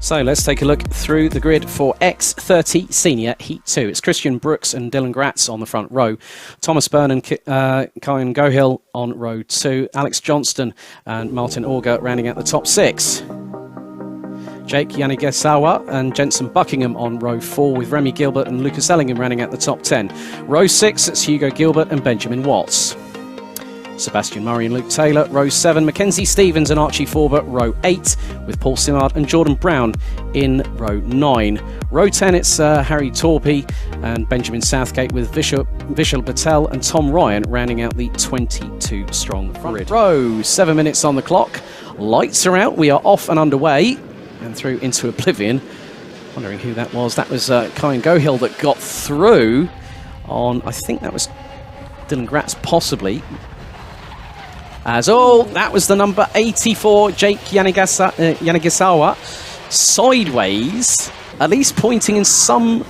So let's take a look through the grid for X30 Senior Heat 2. It's Christian Brooks and Dylan Gratz on the front row. Thomas Byrne and Kyan Gohill on row 2. Alex Johnston and Martin Auger rounding out the top 6. Jake Yanigisawa and Jensen Buckingham on row 4, with Remy Gilbert and Lucas Ellingham rounding out the top 10. Row 6, it's Hugo Gilbert and Benjamin Watts. Sebastian Murray and Luke Taylor, row 7. Mackenzie Stevens and Archie Forbert, row 8, with Paul Simard and Jordan Brown in row 9. Row 10, it's Harry Torpy and Benjamin Southgate, with Vishal Patel and Tom Ryan rounding out the 22-strong grid. Row, 7 minutes on the clock. Lights are out. We are off and underway and through into oblivion. Wondering who that was. That was Kyan Gohill that got through on, I think that was Dylan Gratz, possibly. That was the number 84, Jake Yanigisawa, sideways, at least pointing in some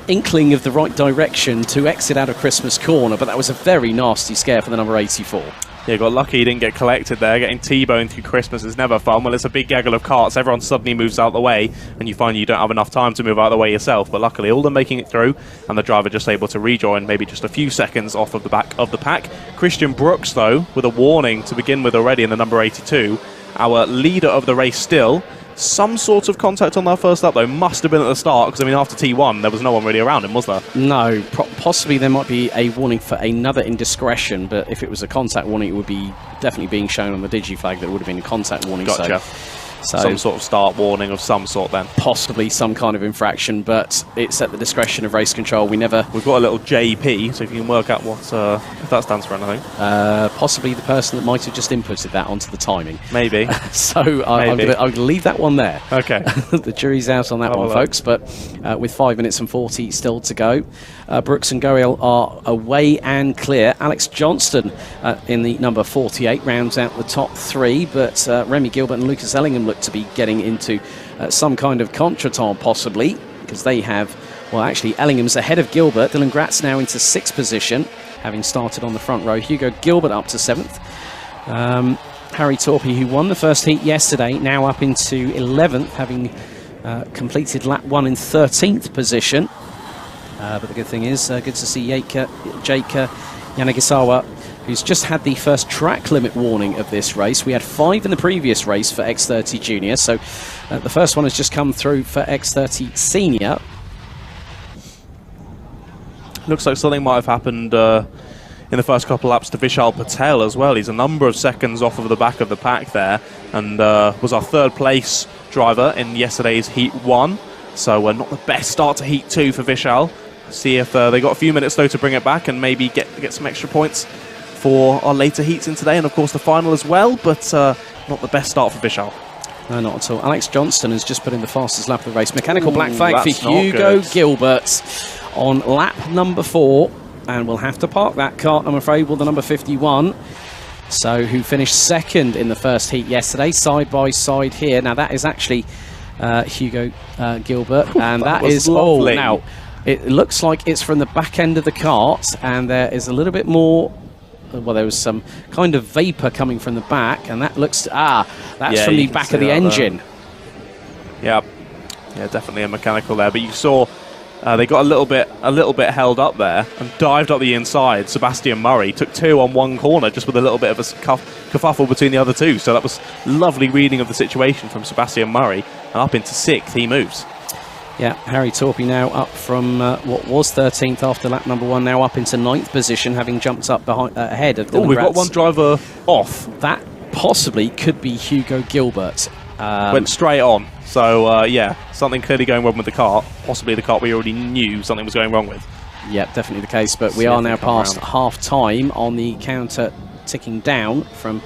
inkling of the right direction to exit out of Christmas Corner, but that was a very nasty scare for the number 84. Yeah, got lucky he didn't get collected there. Getting T-boned through Christmas is never fun. Well, it's a big gaggle of carts. Everyone suddenly moves out the way, and you find you don't have enough time to move out of the way yourself. But luckily, all them making it through, and the driver just able to rejoin, maybe just a few seconds off of the back of the pack. Christian Brooks, though, with a warning to begin with already in the number 82. Our leader of the race still. Some sort of contact on that first lap, though, must have been at the start, because, I mean, after T1, there was no one really around him, was there? No, possibly there might be a warning for another indiscretion, but if it was a contact warning, it would be definitely being shown on the digiflag that would have been a contact warning. Gotcha. So some sort of start warning of some sort then. Possibly some kind of infraction, but it's at the discretion of race control. We've got a little JP, so if you can work out what if that stands for anything. Possibly the person that might have just inputted that onto the timing. Maybe. So I'm going to leave that one there. Okay. The jury's out on that one, folks, but with 5 minutes and 40 still to go. Brooks and Gohill are away and clear. Alex Johnston in the number 48 rounds out the top 3, but Remy Gilbert and Lucas Ellingham look to be getting into some kind of contretemps, possibly, because they have, well, actually, Ellingham's ahead of Gilbert. Dylan Gratz now into 6th position, having started on the front row. Hugo Gilbert up to 7th. Harry Torpy, who won the first heat yesterday, now up into 11th, having completed lap 1 in 13th position. But the good thing is, good to see Jake Yanigisawa, who's just had the first track limit warning of this race. We had 5 in the previous race for X30 Junior, so the first one has just come through for X30 Senior. Looks like something might have happened in the first couple of laps to Vishal Patel as well. He's a number of seconds off of the back of the pack there, and was our 3rd place driver in yesterday's Heat 1. So not the best start to Heat 2 for Vishal. See if they got a few minutes though to bring it back and maybe get some extra points for our later heats in today, and of course the final as well, but not the best start for Vishal. No, not at all. Alex Johnston has just put in the fastest lap of the race. Mechanical black flag for Hugo Gilbert on lap number 4, and we'll have to park that cart, I'm afraid, with the number 51. So, who finished 2nd in the first heat yesterday, side by side here. Now that is actually Hugo Gilbert, and that is lovely. Now it looks like it's from the back end of the cart, and there is a little bit more. Well, there was some kind of vapour coming from the back, and that looks that's from the back of the engine. Yeah, definitely a mechanical there. But you saw they got a little bit held up there and dived up the inside. Sebastian Murray took 2 on one corner just with a little bit of a kerfuffle between the other 2. So that was lovely reading of the situation from Sebastian Murray, and up into 6th he moves. Yeah, Harry Torpy now up from what was 13th after lap number 1, now up into 9th position, having jumped up ahead of Dylan Gratz. We've got one driver off. That possibly could be Hugo Gilbert. Went straight on. So, yeah, something clearly going wrong with the cart. Possibly the cart we already knew something was going wrong with. Yeah, definitely the case. But we are now past half-time on the counter, ticking down from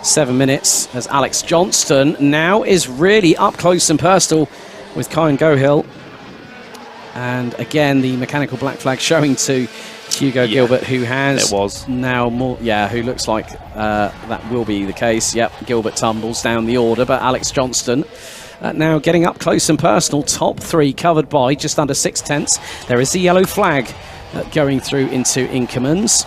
7 minutes, as Alex Johnston now is really up close and personal with Kyan Gohill. And again, the mechanical black flag showing to Hugo Gilbert, who has now more. Yeah, who looks like that will be the case. Yep, Gilbert tumbles down the order, but Alex Johnston now getting up close and personal. Top 3 covered by just under 6/10. There is the yellow flag going through into Inkermans.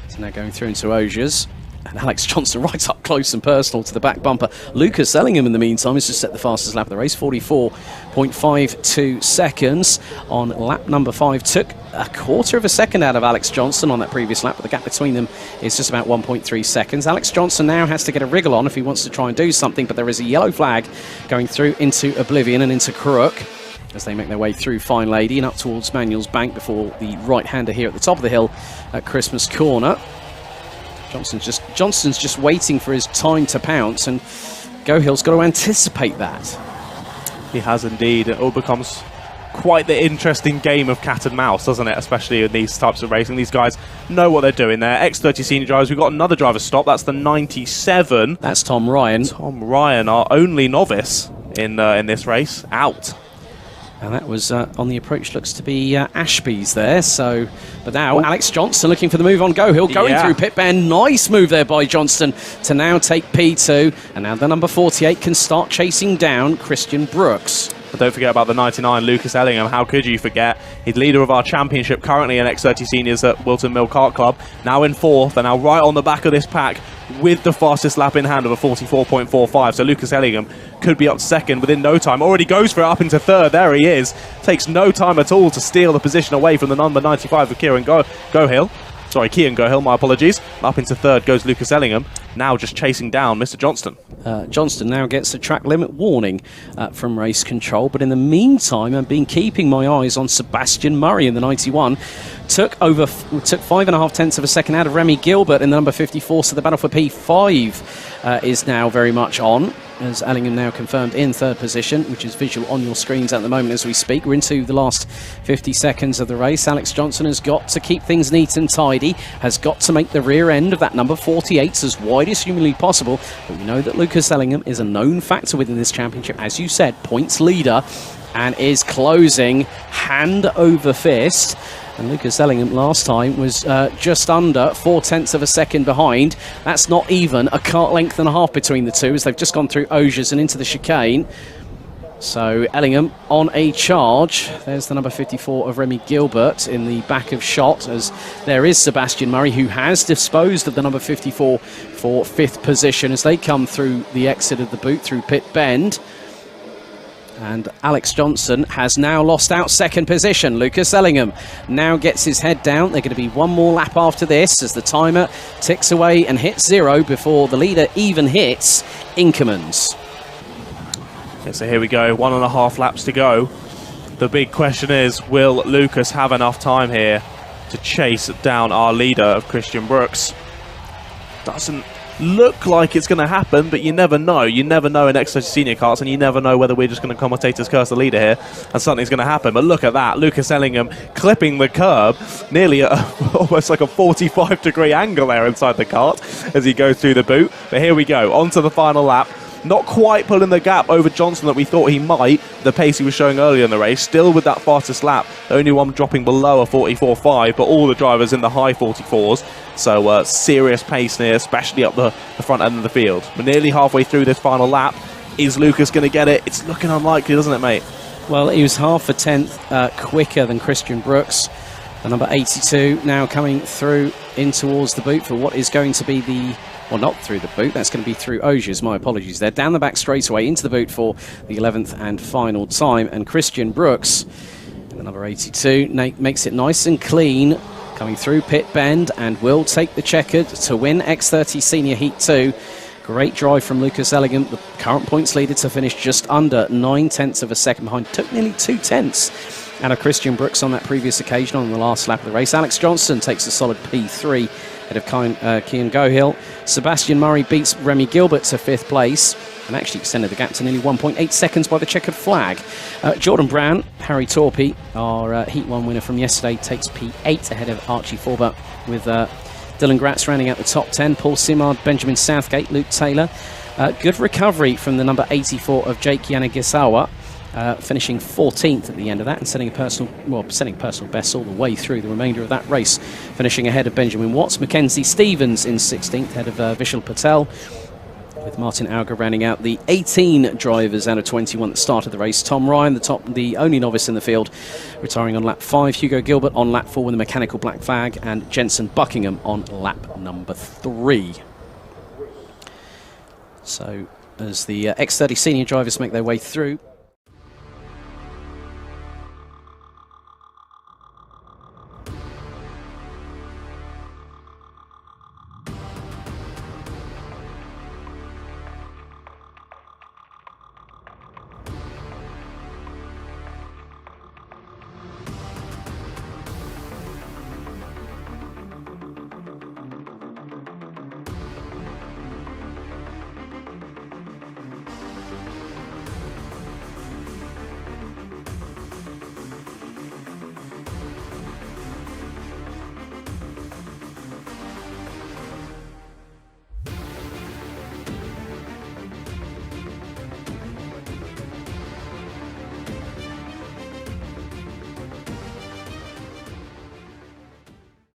So now going through into Osiers. And Alex Johnson right up close and personal to the back bumper. Lucas Ellingham, in the meantime, has just set the fastest lap of the race, 44.52 seconds on lap number 5. Took a quarter of a second out of Alex Johnson on that previous lap, but the gap between them is just about 1.3 seconds. Alex Johnson now has to get a wriggle on if he wants to try and do something, but there is a yellow flag going through into Oblivion and into Crook as they make their way through Fine Lady and up towards Manuel's Bank before the right-hander here at the top of the hill at Christmas Corner. Johnston's just waiting for his time to pounce, and Gohill's got to anticipate that. He has indeed. It all becomes quite the interesting game of cat and mouse, doesn't it? Especially in these types of racing. These guys know what they're doing there. X30 senior drivers. We've got another driver stop. That's the 97. That's Tom Ryan. Tom Ryan, our only novice in this race, out. And that was on the approach, looks to be Ashby's there. So, but now Alex Johnson looking for the move on Gohill, going through pit bend. Nice move there by Johnston to now take P2. And now the number 48 can start chasing down Christian Brooks. But don't forget about the 99, Lucas Ellingham. How could you forget? He's leader of our championship, currently in X30 Seniors at Wilton Mill Kart Club. Now in 4th, and now right on the back of this pack with the fastest lap in hand of a 44.45. So Lucas Ellingham could be up 2nd within no time. Already goes for it up into 3rd. There he is. Takes no time at all to steal the position away from the number 95 of Kieran Gohill. Sorry, Kian Gohill, my apologies. Up into 3rd goes Lucas Ellingham, now just chasing down Mr. Johnston. Johnston now gets a track limit warning from race control, but in the meantime, I've been keeping my eyes on Sebastian Murray in the 91. Took 5.5 tenths of a second out of Remy Gilbert in the number 54, so the battle for P5 is now very much on, as Ellingham now confirmed in 3rd position, which is visual on your screens at the moment as we speak. We're into the last 50 seconds of the race. Alex Johnson has got to keep things neat and tidy, has got to make the rear end of that number 48 as wide as humanly possible, but we know that Lucas Ellingham is a known factor within this championship, as you said, points leader, and is closing hand over fist. And Lucas Ellingham last time was just under 4 tenths of a second behind. That's not even a kart length and a half between the two, as they've just gone through Augiers and into the chicane. So Ellingham on a charge. There's the number 54 of Remy Gilbert in the back of shot, as there is Sebastian Murray, who has disposed of the number 54 for 5th position as they come through the exit of the boot through pit bend. And Alex Johnson has now lost out 2nd position. Lucas Ellingham now gets his head down. They're going to be one more lap after this as the timer ticks away and hits 0 before the leader even hits Inkermans. Okay, so here we go, 1.5 laps to go. The big question is, will Lucas have enough time here to chase down our leader of Christian Brooks? Doesn't look like it's going to happen, but you never know. You never know in X30 Senior Karts, and you never know whether we're just going to commentators curse the leader here and something's going to happen. But look at that, Lucas Ellingham clipping the curb nearly at almost like a 45-degree angle there inside the kart as he goes through the boot. But here we go, on to the final lap. Not quite pulling the gap over Johnson that we thought he might, the pace he was showing earlier in the race. Still with that fastest lap, the only one dropping below a 44.5, but all the drivers in the high 44s. So serious pace here, especially up the front end of the field. We're nearly halfway through this final lap. Is Lucas going to get it? It's looking unlikely, doesn't it, mate? Well, he was half a tenth quicker than Christian Brooks. The number 82 now coming through in towards the boot for what is going to be the... Well, not through the boot, that's going to be through Augiers, my apologies there. Down the back straightaway into the boot for the 11th and final time. And Christian Brooks, the number 82, makes it nice and clean, coming through pit bend, and will take the checkered to win X30 Senior Heat 2. Great drive from Lucas Ellingham, the current points leader, to finish just under 9 tenths of a second behind. Took nearly 2 tenths out of Christian Brooks on that previous occasion on the last lap of the race. Alex Johnson takes a solid P3 ahead of Kian Gohill. Sebastian Murray beats Remy Gilbert to 5th place and actually extended the gap to nearly 1.8 seconds by the checkered flag. Jordan Brown, Harry Torpey, our Heat 1 winner from yesterday, takes P8 ahead of Archie Forber, with Dylan Gratz rounding out the top 10. Paul Simard, Benjamin Southgate, Luke Taylor. Good recovery from the number 84 of Jake Yanagisawa. Finishing 14th at the end of that and setting personal bests all the way through the remainder of that race, finishing ahead of Benjamin Watts. Mackenzie Stevens in 16th, ahead of Vishal Patel, with Martin Auger rounding out the 18 drivers out of 21 that started the race. Tom Ryan, the only novice in the field, retiring on lap 5. Hugo Gilbert on lap 4 with a mechanical black flag, and Jensen Buckingham on lap number 3. So as the X30 senior drivers make their way through,